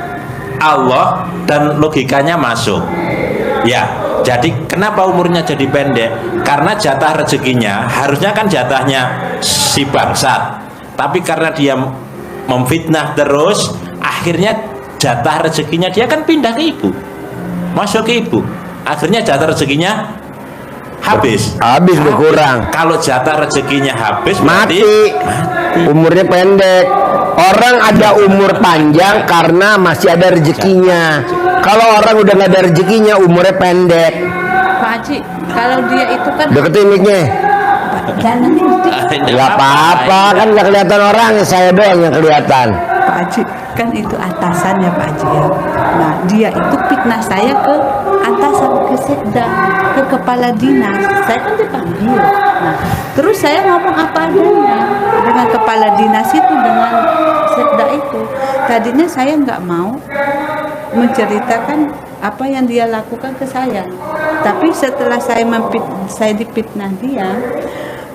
Allah dan logikanya masuk. Ya, Jadi kenapa umurnya jadi pendek? Karena jatah rezekinya harusnya kan jatahnya si bangsat, tapi karena dia memfitnah terus, akhirnya jatah rezekinya dia kan pindah ke ibu, masuk ke ibu, akhirnya jatah rezekinya habis berkurang. Kalau jatah rezekinya habis Mati. mati. Umurnya pendek. Orang ada umur panjang karena masih ada rezekinya. Kalau orang udah nggak ada rezekinya, umurnya pendek. Pak Haji, kalau dia itu kan Deketin mic-nya. jangan Gak apa-apa, kan nggak kelihatan orang, saya doang yang kelihatan. Pak Haji, kan itu atasannya Pak Haji ya. Nah, dia itu fitnah saya ke atasan, ke sekda, ke kepala dinas. Saya kan dipanggil. Nah, terus saya ngomong apa adanya dengan kepala dinas itu, dengan sekda itu. Tadinya saya nggak mau menceritakan apa yang dia lakukan ke saya. Tapi setelah saya dipitnah dia,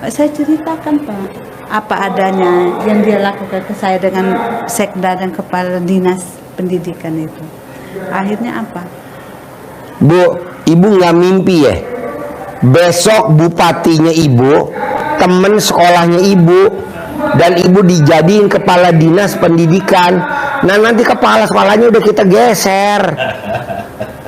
saya ceritakan Pak apa adanya yang dia lakukan ke saya dengan sekda dan kepala dinas pendidikan itu. Akhirnya apa? Bu, ibu nggak mimpi ya? Besok bupatinya ibu, temen sekolahnya ibu, dan ibu dijadiin kepala dinas pendidikan. Nah nanti kepala sekolahnya udah kita geser.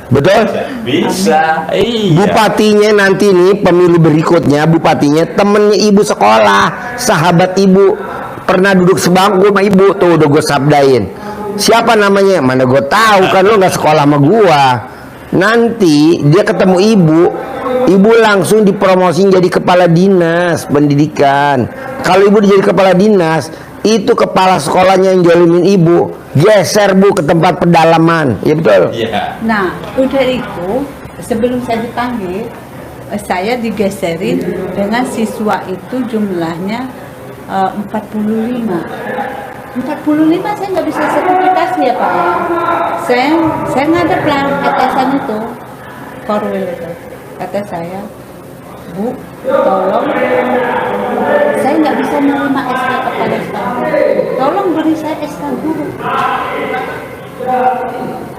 Betul? Bisa. Iya. Bupatinya nanti nih pemilu berikutnya, bupatinya temennya ibu sekolah, sahabat ibu, pernah duduk sebangku sama ibu, tuh udah gue sabdain. Siapa namanya? Mana gue tahu, kan lo nggak sekolah sama gua. Nanti dia ketemu ibu langsung dipromosin jadi kepala dinas pendidikan. Kalau ibu jadi kepala dinas, itu kepala sekolahnya yang jolimin ibu, geser Bu ke tempat pedalaman. Ya betul? Iya. Nah, udah itu sebelum saya dipanggil, saya digeserin dengan siswa itu jumlahnya 45. 45 saya nggak bisa sertifikasi ya Pak. Saya ngadep lah atasan itu, Korwil itu. Kata saya, Bu, tolong, saya nggak bisa menerima SK kepala sekolah. Tolong beri saya SK guru.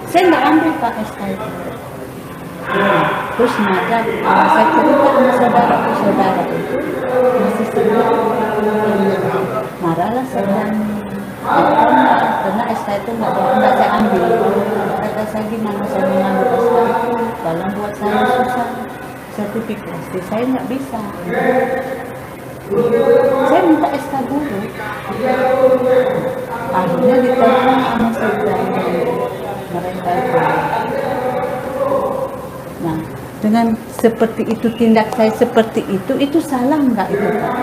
Saya nggak ambil Pak SK itu. Terus nada, saya cerita sama saudara itu masih sedih. Marahlah saya. Karena SK itu nggak saya ambil. Kata saya gimana saya mengambil SK itu, kalau buat saya susah sertifikasi, saya nggak bisa. Saya minta SK guru. Akhirnya ditelepon sama saudara mereka itu. Nah, dengan seperti itu, tindak saya seperti itu salah nggak itu Pak?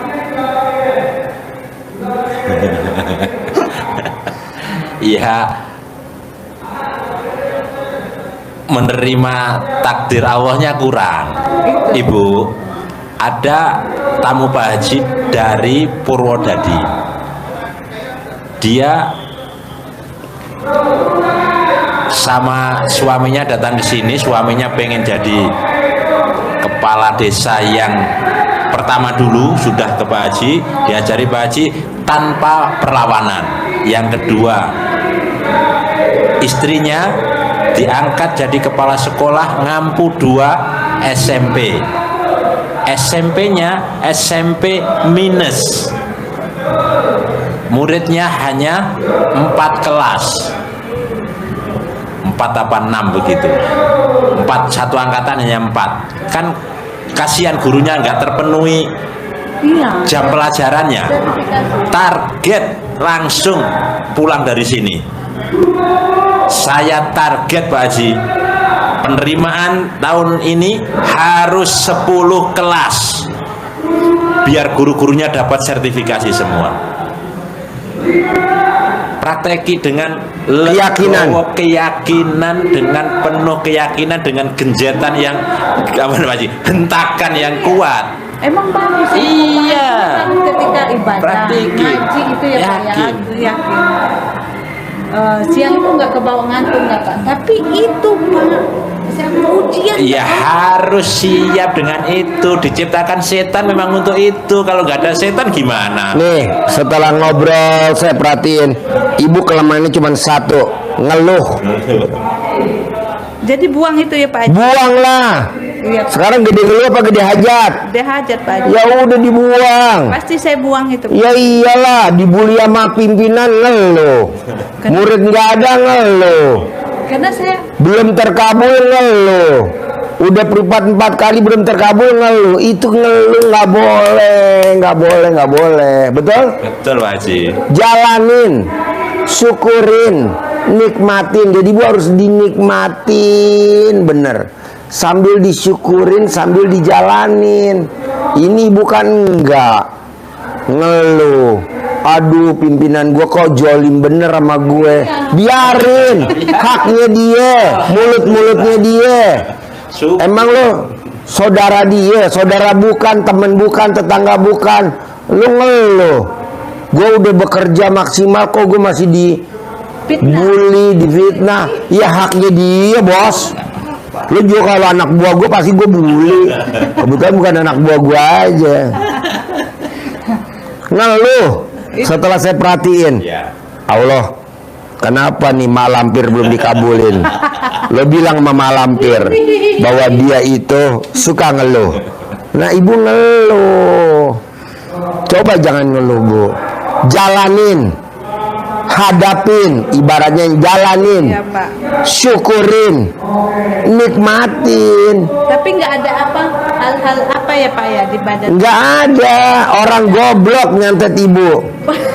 Iya, menerima takdir Allahnya kurang. Ibu, ada tamu Pak Haji dari Purwodadi. Dia sama suaminya datang ke sini. Suaminya pengen jadi kepala desa yang pertama dulu, sudah ke Pak Haji, diajari Pak Haji tanpa perlawanan. Yang kedua, istrinya diangkat jadi kepala sekolah ngampu 2 SMP. SMP-nya SMP minus. Muridnya hanya 4 kelas. 4 apa 6 begitu. 4, satu angkatan hanya 4. Kan kasihan gurunya nggak terpenuhi jam pelajarannya. Target langsung pulang dari sini. Saya target Pak Haji, penerimaan tahun ini harus 10 kelas biar guru-gurunya dapat sertifikasi semua. Prakteki dengan keyakinan, dengan penuh keyakinan, dengan genjetan yang hentakan yang kuat. Emang bagus. Iya. Ketika ibadah, Praktiki. ngaji itu ya Pak ya, gitu, yakin. Siang itu nggak kebawa ngantuk nggak Pak, tapi itu Pak, ujian. Ya harus siap dengan itu. Diciptakan setan memang untuk itu. Kalau nggak ada setan gimana? Nih, setelah ngobrol saya perhatiin, ibu kelemahannya cuma satu, ngeluh. Jadi buang itu ya Pak Haji. Buanglah. Iya, Pak. Sekarang gede ngeluh apa gede hajat? Dia hajat Pak Haji. Ya udah dibuang. Pasti saya buang itu. Ya iyalah, dibully sama pimpinan ngeluh. Murid nggak ada ngeluh. Karena saya Belum terkabul ngeluh. Udah privat 4 kali belum terkabul ngeluh. Itu ngeluh nggak boleh, nggak boleh, nggak boleh. Betul? Betul Pak Haji. Jalanin, syukurin, nikmatin. Jadi Bu harus dinikmatin bener, sambil disyukurin, sambil dijalanin. Ini bukan enggak ngeluh. Aduh, pimpinan gue kok jolim bener sama gue. Biarin, haknya dia, mulut-mulutnya dia. Emang lo saudara dia, saudara bukan, temen bukan, tetangga bukan. Lu ngeluh. Gue udah bekerja maksimal kok gue masih dibully, difitnah. Ya haknya dia, bos. Lu juga kalau anak buah gue pasti gue bully. Kebetulan bukan anak buah gue aja. Ngeluh. Setelah saya perhatiin, Ya. Allah, kenapa nih mak lampir belum dikabulin? Lo bilang sama mak lampir bahwa dia itu suka ngeluh. Nah ibu ngeluh. Coba jangan ngeluh Bu. Jalanin, hadapin, ibaratnya jalanin, ya Pak. syukurin, nikmatin. Tapi nggak ada hal-hal apa ya Pak ya di badan. Nggak ada orang goblok nyantet ibu.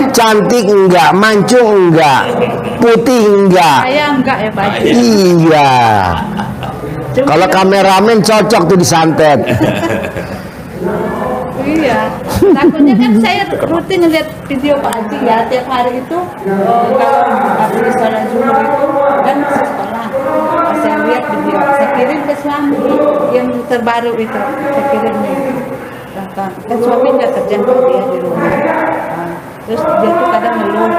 Cantik enggak, mancung enggak, putih enggak. Saya enggak ya Pak Haji. Iya. Cuma- Kalau kameramen cocok tuh disantet. Iya. Takutnya kan saya rutin ngeliat video Pak Haji ya tiap hari itu kalau habis sholat zuhur itu kan masih sekolah. Saya lihat video, saya kirim ke suami yang terbaru itu, saya kirim nih. Kan suami nggak kerja Pak, dia di rumah. Nah, terus dia tuh kadang ngeluh,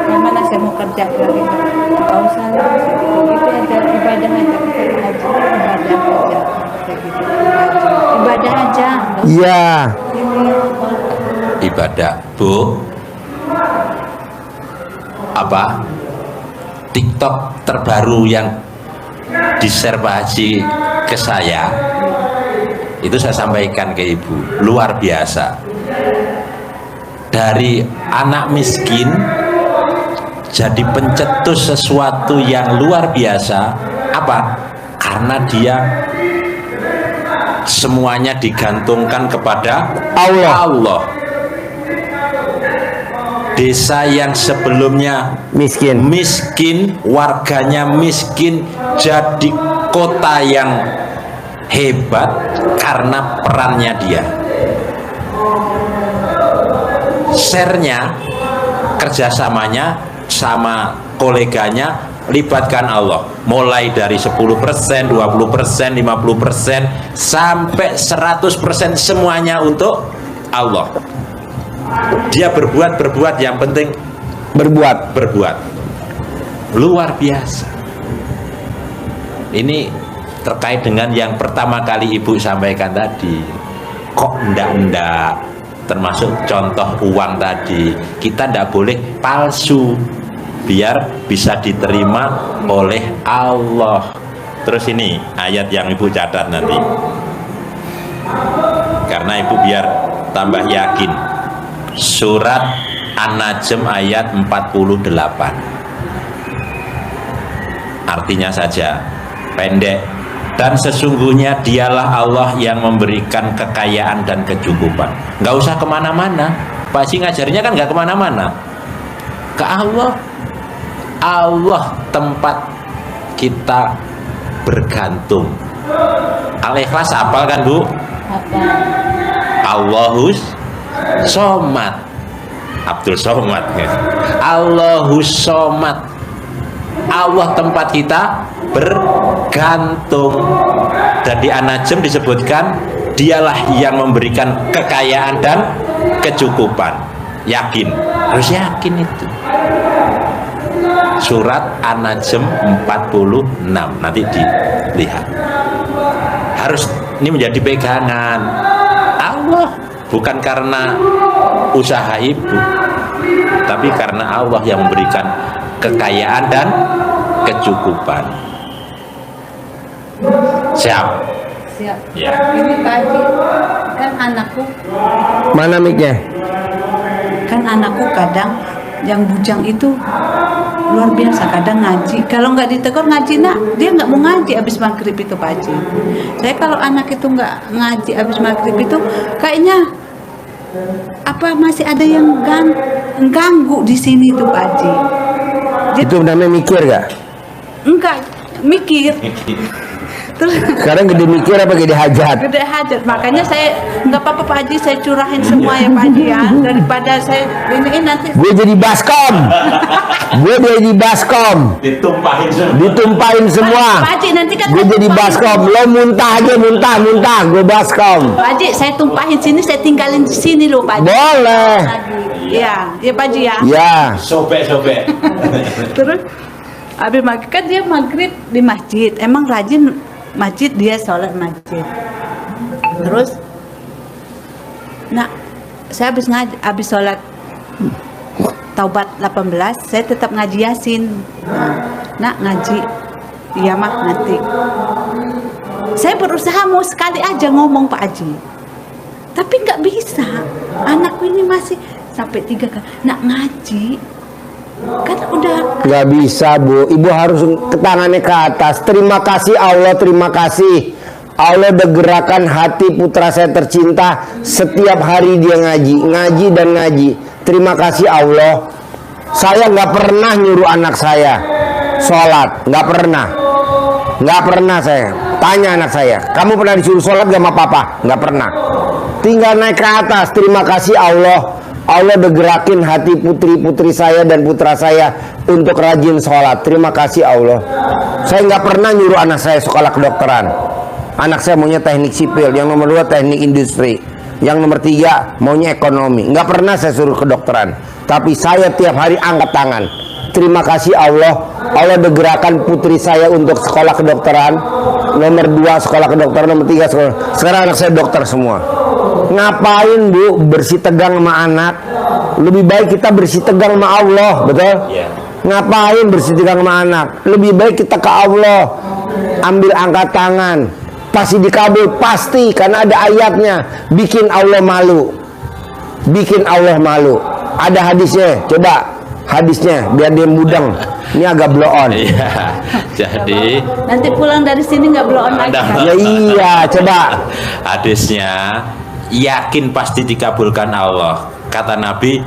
gimana saya mau kerja lagi? Nggak usah lah, gitu aja ibadah aja kita haji, ibadah aja kayak gitu. Ibadah aja. nggak usah Iya. Ibadah Bu, apa TikTok terbaru yang di-share Pak Haji ke saya itu saya sampaikan ke Ibu, luar biasa. Dari anak miskin jadi pencetus sesuatu yang luar biasa. Apa? Karena dia semuanya digantungkan kepada Allah. Desa yang sebelumnya miskin, warganya miskin, jadi kota yang hebat karena perannya dia. Share-nya, kerjasamanya sama koleganya, libatkan Allah. Mulai dari 10%, 20%, 50%, sampai 100% semuanya untuk Allah. Dia berbuat, yang penting berbuat. Luar biasa. Ini terkait dengan yang pertama kali Ibu sampaikan tadi. Kok ndak, termasuk contoh uang tadi. Kita ndak boleh palsu, biar bisa diterima oleh Allah. Terus ini ayat yang Ibu catat nanti, karena Ibu biar tambah yakin. Surat An-Najm ayat 48. Artinya saja pendek. Dan sesungguhnya dialah Allah yang memberikan kekayaan dan kecukupan. Nggak usah kemana-mana. Pak Haji ngajarnya kan nggak kemana-mana, ke Allah. Allah tempat kita bergantung. Al-Ikhlas hafal kan Bu? Allahus Somad, Abdul Somad ya. Allahus Somad, Allah tempat kita bergantung. Dan di An-Najm disebutkan dialah yang memberikan kekayaan dan kecukupan. Yakin, harus yakin itu. Surat An-Najm 46, nanti dilihat. Harus ini menjadi pegangan Allah, bukan karena usaha Ibu, tapi karena Allah yang memberikan kekayaan dan kecukupan. Siap. Siap. Ya. Ini Pak Haji, kan anakku, Mana mic-nya? kadang yang bujang itu luar biasa, kadang ngaji. Kalau nggak ditegur ngaji, nak, dia nggak mau ngaji abis maghrib itu Pak Haji. Saya kalau anak itu nggak ngaji abis maghrib itu, kayaknya apa masih ada yang ganggu di sini tuh Pak Haji. Itu namanya mikir gak? Enggak mikir. Terus Sekarang gede mikir apa gede hajat? gede hajat, makanya saya nggak apa-apa Pak Haji, saya curahin semua ya Pak Haji ya, daripada saya ini nanti. Gue jadi baskom. Gue jadi baskom. Ditumpahin semua. Pak Haji nanti kan Gue saya jadi tumpahin baskom. semua. Lo muntah aja, muntah. Gue baskom. Pak Haji, saya tumpahin sini, saya tinggalin di sini loh Pak Haji. Boleh. Iya, ya Pak Haji ya. Ya. Sobek. Terus habis maghrib kan dia maghrib di masjid, emang rajin masjid, dia sholat masjid. Terus, nah saya habis sholat Taubat 18, saya tetap ngaji Yasin. Nak ngaji, iya mah nanti. Saya berusaha mau sekali aja ngomong Pak Haji, tapi nggak bisa. Anakku ini masih sampai 3 kali. Nak ngaji, kan udah. Gak bisa Bu, Ibu harus ke tangannya ke atas. Terima kasih Allah, terima kasih Allah udah gerakan hati putra saya tercinta. Setiap hari dia ngaji dan ngaji. Terima kasih Allah. Saya nggak pernah nyuruh anak saya sholat, nggak pernah saya. Tanya anak saya, kamu pernah disuruh sholat gak sama papa? Nggak pernah. Tinggal naik ke atas. Terima kasih Allah. Allah udah gerakin hati putri-putri saya dan putra saya untuk rajin sholat. Terima kasih Allah. Saya nggak pernah nyuruh anak saya sekolah kedokteran. Anak saya maunya teknik sipil, yang nomor 2 teknik industri, yang nomor 3 maunya ekonomi. Nggak pernah saya suruh kedokteran. Tapi saya tiap hari angkat tangan. Terima kasih Allah. Allah udah gerakan putri saya untuk sekolah kedokteran. Nomor 2 sekolah kedokteran, nomor 3 sekolah. Sekarang anak saya dokter semua. Ngapain Bu bersih tegang sama anak? Lebih baik kita bersih tegang sama Allah, betul? Ngapain bersih tegang sama anak? Lebih baik kita ke Allah, ambil angkat tangan, pasti dikabul, pasti, karena ada ayatnya. Bikin Allah malu, bikin Allah malu. Ada hadisnya, coba hadisnya biar dia mudeng. Ini agak blow on. Iya. Jadi Nanti pulang dari sini nggak blow on lagi. Kan? Ya iya, coba. hadisnya yakin pasti dikabulkan Allah. Kata Nabi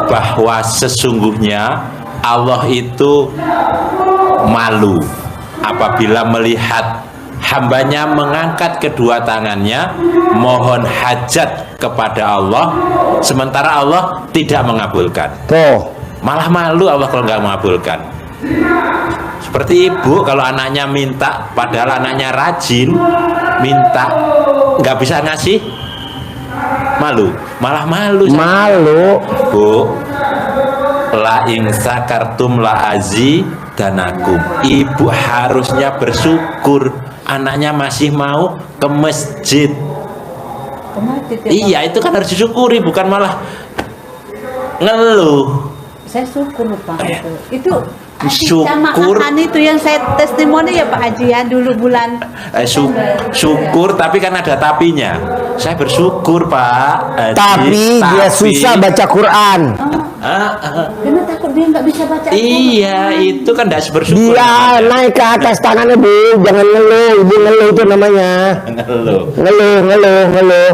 bahwa sesungguhnya Allah itu malu apabila melihat hambanya mengangkat kedua tangannya mohon hajat kepada Allah, sementara Allah tidak mengabulkan. Tuh. Malah malu Allah kalau nggak mengabulkan. Seperti ibu kalau anaknya minta, padahal anaknya rajin minta, nggak bisa ngasih, malu, malah malu. Malu. Bu, la ing sakartum la azidanakum. Ibu harusnya bersyukur anaknya masih mau ke masjid. Iya, itu kan harus disyukuri, bukan malah ngeluh. Saya syukur Pak itu Syukur itu yang saya testimoni ya Pak Haji ya dulu bulan syukur, tapi kan ada tapinya. Saya bersyukur Pak Haji, Tapi dia susah baca Quran. karena takut dia nggak bisa baca. Iya, itu kan tidak bersyukur. Dia naik ke atas tangannya Bu, jangan ngeluh. Ibu ngeluh itu namanya. Ngeluh.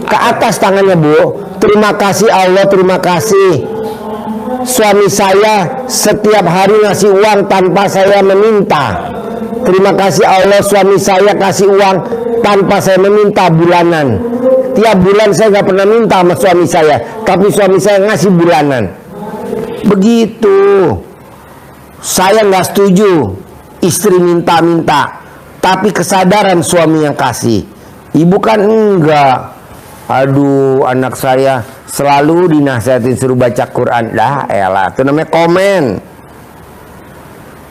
Ke atas tangannya Bu. Terima kasih Allah, terima kasih. Suami saya setiap hari ngasih uang tanpa saya meminta. Terima kasih Allah, suami saya kasih uang tanpa saya meminta bulanan. Tiap bulan saya nggak pernah minta sama suami saya, tapi suami saya ngasih bulanan. Begitu. Saya nggak setuju istri minta-minta, tapi kesadaran suami yang kasih. Ibu kan enggak. Aduh, anak saya selalu dinasihatin suruh baca Quran. Dah, elah, itu namanya komen.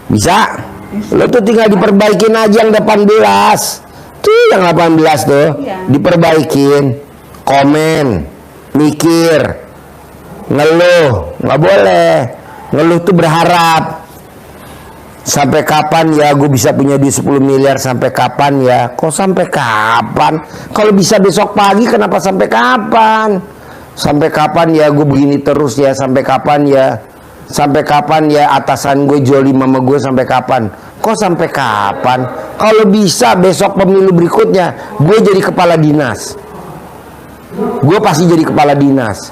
Bisa? Lo tuh tinggal diperbaikin aja yang 18. Tuh yang 18 tuh, diperbaikin. Komen, mikir, ngeluh, nggak boleh. Ngeluh tuh berharap. Sampai kapan ya gue bisa punya duit 10 miliar? Sampai kapan ya? Kok sampai kapan? Kalau bisa besok pagi, kenapa sampai kapan? Sampai kapan ya gue begini terus ya? Sampai kapan ya? Sampai kapan ya atasan gue jolim sama gue? Sampai kapan? Kok sampai kapan? Kalau bisa besok pemilu berikutnya gue jadi kepala dinas. Gue pasti jadi kepala dinas.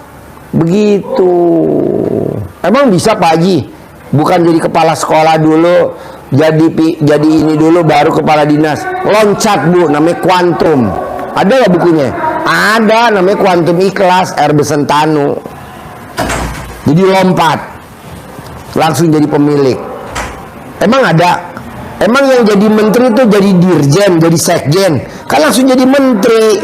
Begitu. Emang bisa Pak Haji? Bukan jadi kepala sekolah dulu, jadi ini dulu baru kepala dinas. Loncat Bu, namanya kuantum. Ada nggak bukunya? Ada, namanya kuantum ikhlas, R. Besentanu. Jadi lompat, langsung jadi pemilik. Emang ada? Emang yang jadi menteri itu jadi dirjen, jadi sekjen, kan langsung jadi menteri.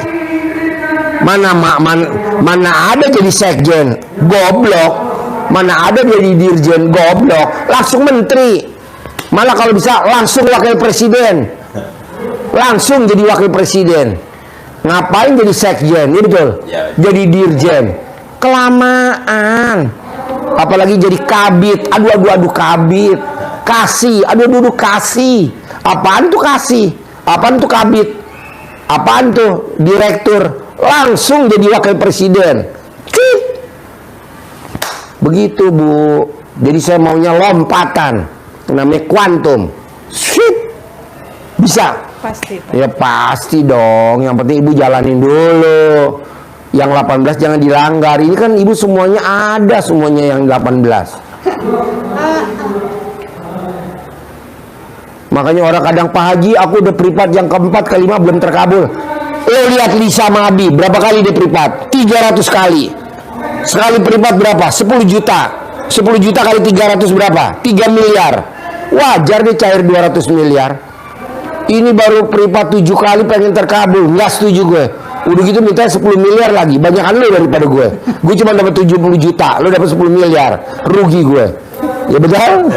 Mana ada jadi sekjen, goblok. Mana ada jadi dirjen, goblok, langsung menteri. Malah kalau bisa langsung wakil presiden. Langsung jadi wakil presiden. Ngapain jadi sekjen? Ini betul. Jadi dirjen. Kelamaan. Apalagi jadi kabit. Aduh kabit. Kasih. Aduh kasih. Apaan tuh kasih? Apaan tuh kabit? Apaan tuh direktur? Langsung jadi wakil presiden. Cip. Begitu Bu. Jadi saya maunya lompatan, namanya kuantum. Shit. Bisa? Pasti Pak. Ya pasti dong. Yang penting Ibu jalanin dulu. Yang 18 jangan dilanggar. Ini kan Ibu semuanya ada, semuanya yang 18. Makanya orang kadang, Pak Haji aku udah privat yang keempat, kelima belum terkabul. Lo lihat Lisa Mabi, berapa kali dia privat? 300 kali. Sekali privat berapa? 10 juta. 10 juta kali 300 berapa? 3 miliar. Wajar dia cair 200 miliar. Ini baru privat 7 kali pengen terkabul. Nggak setuju gue. Udah gitu minta 10 miliar lagi. Banyakan lo daripada gue. Gue cuma dapat 70 juta. Lo dapat 10 miliar. Rugi gue. Ya betul?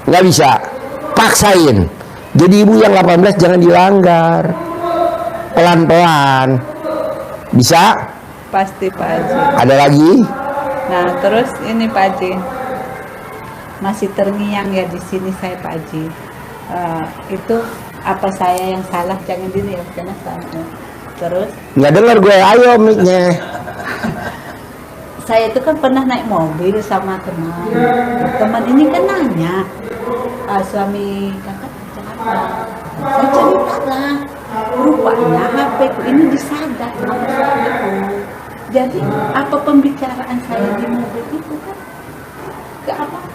Nggak bisa. Paksain. Jadi Ibu yang 18 jangan dilanggar. Pelan-pelan. Bisa? Pasti Pak Haji. Ada lagi? Nah terus ini Pak Haji, masih terngiang ya di sini saya Pak Haji. Itu apa saya yang salah? Jangan diri ya, karena salah. Terus Nggak dengar gue, ayo mic-nya. saya itu kan pernah naik mobil sama teman. Teman ini kan nanya, suami kakak kenapa? Saya cerita lah. Rupanya HP ku ini disadap sama suamiku. Jadi apa pembicaraan saya di mobil itu kan kerekam.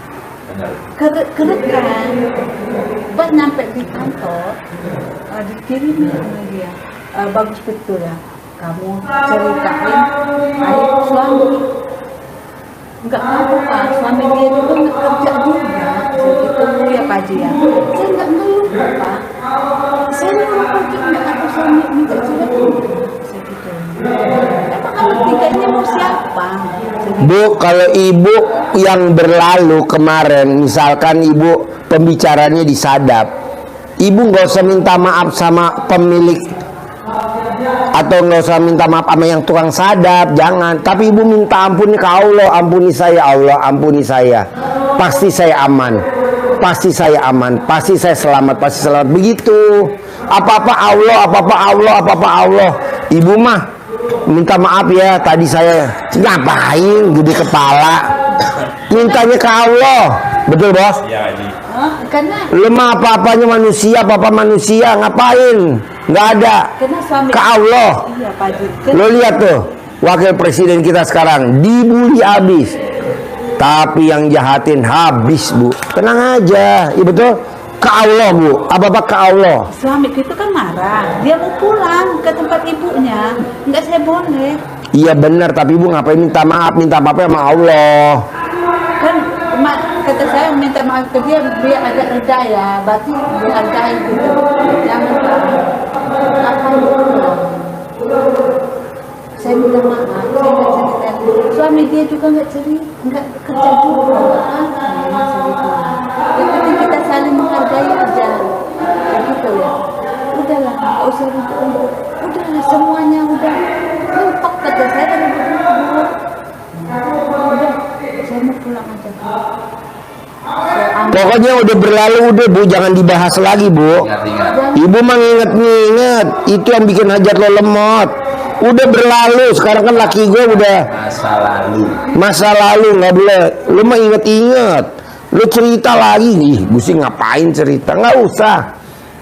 Pas nyampe di kantor, dikirimin sama dia. Bagus betul ya, kamu ceritain aib suami. Enggak apa-apa, suami dia juga nggak kerja juga. Segitu ya Pak Haji ya. Saya nggak ngeluh Pak. Saya ngeluh pergi nggak ada suami minta cerai. Segitu. Emang kalau tiga ini mau siapa? Segitu. Bu, kalau Ibu yang berlalu kemarin, misalkan Ibu pembicaranya disadap, Ibu nggak usah minta maaf sama pemilik atau nggak usah minta maaf sama yang tukang sadap, jangan. Tapi Ibu minta ampun ke Allah, ampuni saya Allah, ampuni saya. Pasti saya aman, pasti saya aman, pasti saya selamat, pasti selamat. Begitu. Apa-apa Allah, apa-apa Allah, apa-apa Allah. Ibu mah minta maaf ya, tadi saya ngapain gede kepala. Mintanya ke Allah. Betul bos? Ya ini. Karena Lemah apa-apanya manusia, apa-apa manusia, ngapain? Nggak ada. suami Ke Allah. Iya Pak Haji. Lo lihat tuh, wakil presiden kita sekarang dibully habis. Tapi yang jahatin habis Bu. Tenang aja, iya betul. Ke Allah Bu, apa-apa ke Allah. Suamiku itu kan marah, dia mau pulang ke tempat ibunya, nggak saya boleh. Iya benar, tapi Ibu ngapain minta maaf sama Allah. Kan kata saya minta maaf ke dia biar agak reda ya, berarti dihargai gitu. Jangan Pak. Apa itu? Saya minta maaf, saya nggak cerita. Suami dia juga nggak kerja juga. Yang penting kita saling menghargai aja, begitu ya. Udahlah, nggak usah ribut. Udahlah semuanya udah mentok kata saya dari dulu. Udah, saya mau pulang aja. Saya Pokoknya udah berlalu, udah Bu, jangan dibahas lagi Bu. Ibu mah nginget-nginget, itu yang bikin hajat lo lemot. Udah berlalu, sekarang kan laki gue udah masa lalu, nggak boleh. Lu mah inget-inget, lu cerita lagi nih, gue sih ngapain cerita, nggak usah.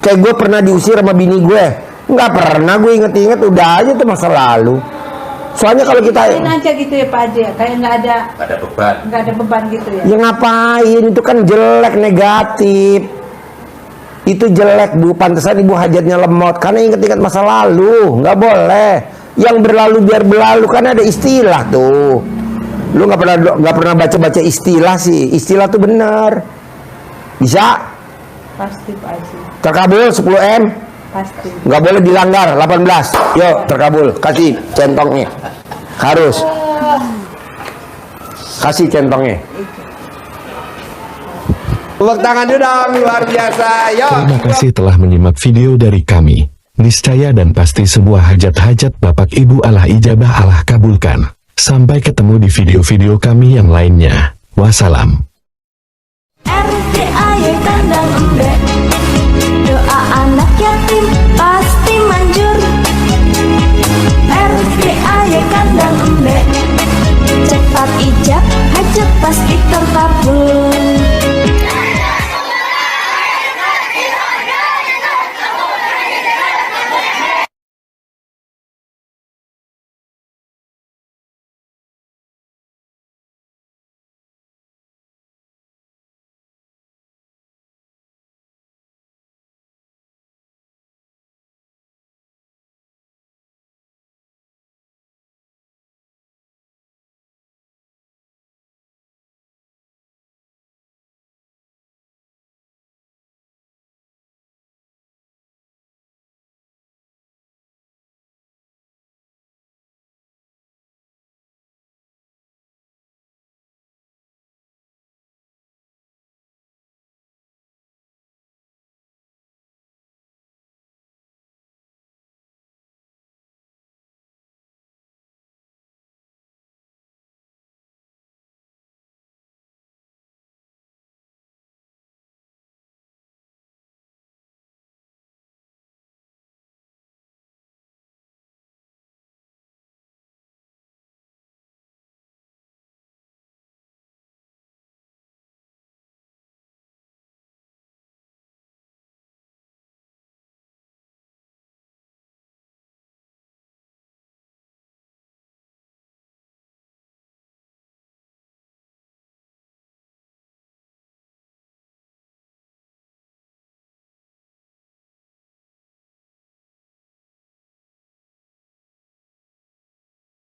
Kayak gue pernah diusir sama bini gue, nggak pernah gue inget-inget, udah aja tuh masa lalu. Soalnya kalau kita aja gitu ya Pak Haji, kayak nggak ada beban gitu ya. ya ngapain, itu kan jelek, negatif. Itu jelek Bu, pantesan ibu hajatnya lemot karena inget-inget masa lalu, nggak boleh. Yang berlalu biar berlalu, kan ada istilah tuh. Lu nggak pernah baca istilah sih, istilah tuh benar. Bisa? Pasti Pak Haji. Terkabul 10M? Pasti. Nggak boleh dilanggar 18. Yuk terkabul, kasih centongnya. Harus kasih centongnya. Tepuk tangan dulu dong, luar biasa. Yuk. Terima kasih telah menyimak video dari kami. Niscaya dan pasti sebuah hajat-hajat Bapak Ibu Allah ijabah Allah kabulkan. Sampai ketemu di video-video kami yang lainnya. Wassalam. RCA